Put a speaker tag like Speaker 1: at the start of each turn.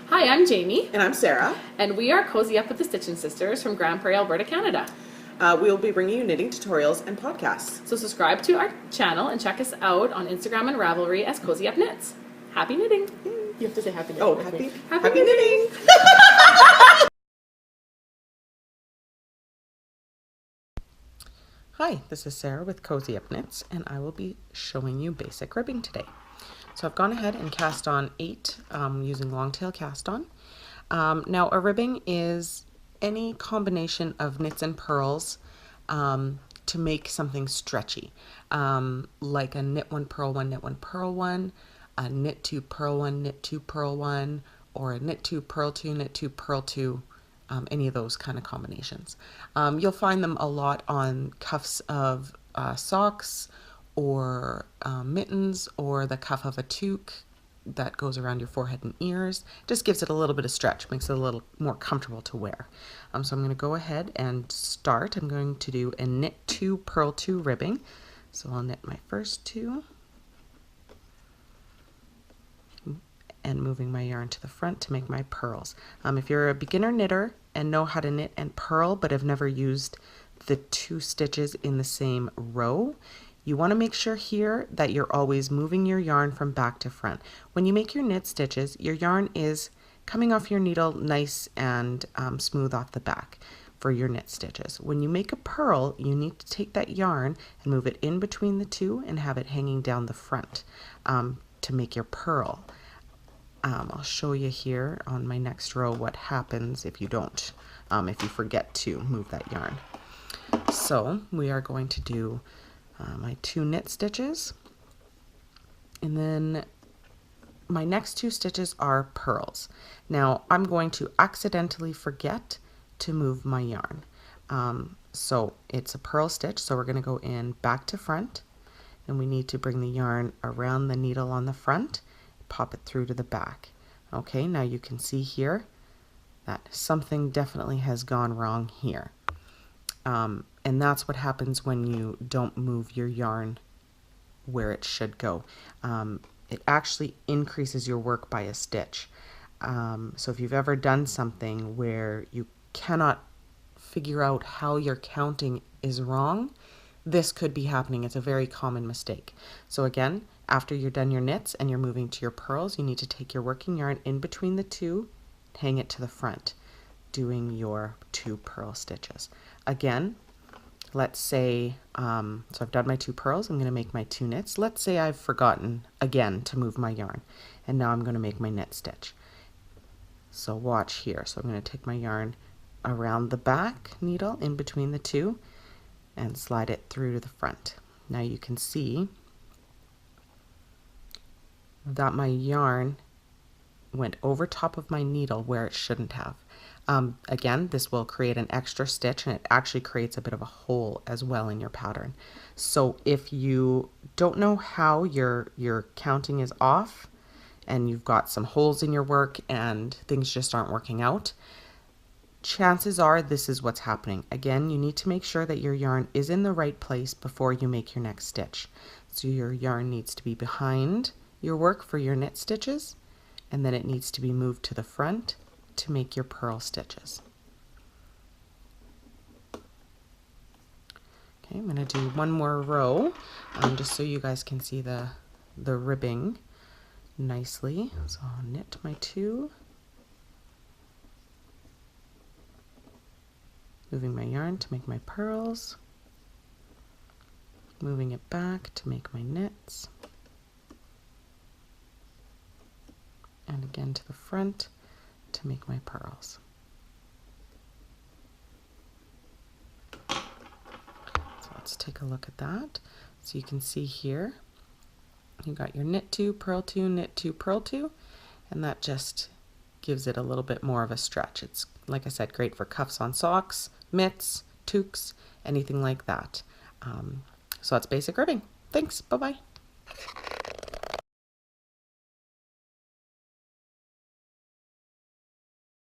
Speaker 1: Hi, I'm Jamie.
Speaker 2: And I'm Sarah.
Speaker 1: And we are Cozy Up with the Stitchin sisters from Grande Prairie, Alberta, Canada.
Speaker 2: We will be bringing you knitting tutorials and podcasts.
Speaker 1: So subscribe to our channel and check us out on Instagram and Ravelry as Cozy Up Knits. Happy knitting. You have to say happy knitting.
Speaker 2: Oh, happy knitting. Hi, this is Sarah with Cozy Up Knits, and I will be showing you basic ribbing today. So I've gone ahead and cast on 8 using long tail cast on. Now a ribbing is any combination of knits and purls to make something stretchy, like a knit 1 purl 1 knit 1 purl 1, a knit 2 purl 1 knit 2 purl 1, or a knit 2 purl 2 knit 2 purl 2. Any of those kind of combinations. You'll find them a lot on cuffs of socks or mittens, or the cuff of a toque that goes around your forehead and ears. Just gives it a little bit of stretch, makes it a little more comfortable to wear. So I'm going to go ahead and start. I'm going to do a knit 2 purl 2 ribbing. So I'll knit my first 2 and moving my yarn to the front to make my purls. If you're a beginner knitter and know how to knit and purl but have never used the 2 stitches in the same row, you want to make sure here that you're always moving your yarn from back to front. When you make your knit stitches, your yarn is coming off your needle nice and smooth off the back for your knit stitches. When you make a purl, you need to take that yarn and move it in between the 2 and have it hanging down the front to make your purl. I'll show you here on my next row what happens if you don't, if you forget to move that yarn. So we are going to do my 2 knit stitches, and then my next 2 stitches are purls. Now I'm going to accidentally forget to move my yarn. So it's a purl stitch, so we're going to go in back to front, and we need to bring the yarn around the needle on the front, pop it through to the back. Okay, now you can see here that something definitely has gone wrong here. And that's what happens when you don't move your yarn where it should go. It actually increases your work by a stitch. So if you've ever done something where you cannot figure out how your counting is wrong, this could be happening. It's a very common mistake. So again, after you're done your knits and you're moving to your purls, you need to take your working yarn in between the 2, hang it to the front, doing your 2 purl stitches. Again, let's say, so I've done my 2 purls, I'm going to make my 2 knits. Let's say I've forgotten again to move my yarn, and now I'm going to make my knit stitch. So watch here. So I'm going to take my yarn around the back needle in between the 2 and slide it through to the front. Now you can see that my yarn went over top of my needle where it shouldn't have. Again, this will create an extra stitch, and it actually creates a bit of a hole as well in your pattern. So if you don't know how your counting is off and you've got some holes in your work and things just aren't working out, chances are this is what's happening. Again, you need to make sure that your yarn is in the right place before you make your next stitch. So your yarn needs to be behind your work for your knit stitches, and then it needs to be moved to the front to make your purl stitches. Okay, I'm going to do one more row just so you guys can see the ribbing nicely. So I'll knit my 2, moving my yarn to make my purls, moving it back to make my knits, and again to the front to make my purls. So let's take a look at that. So you can see here you got your knit 2 purl 2 knit 2 purl 2, and that just gives it a little bit more of a stretch. It's, like I said, great for cuffs on socks, mitts, toques, anything like that. So that's basic ribbing. Thanks. Bye-bye.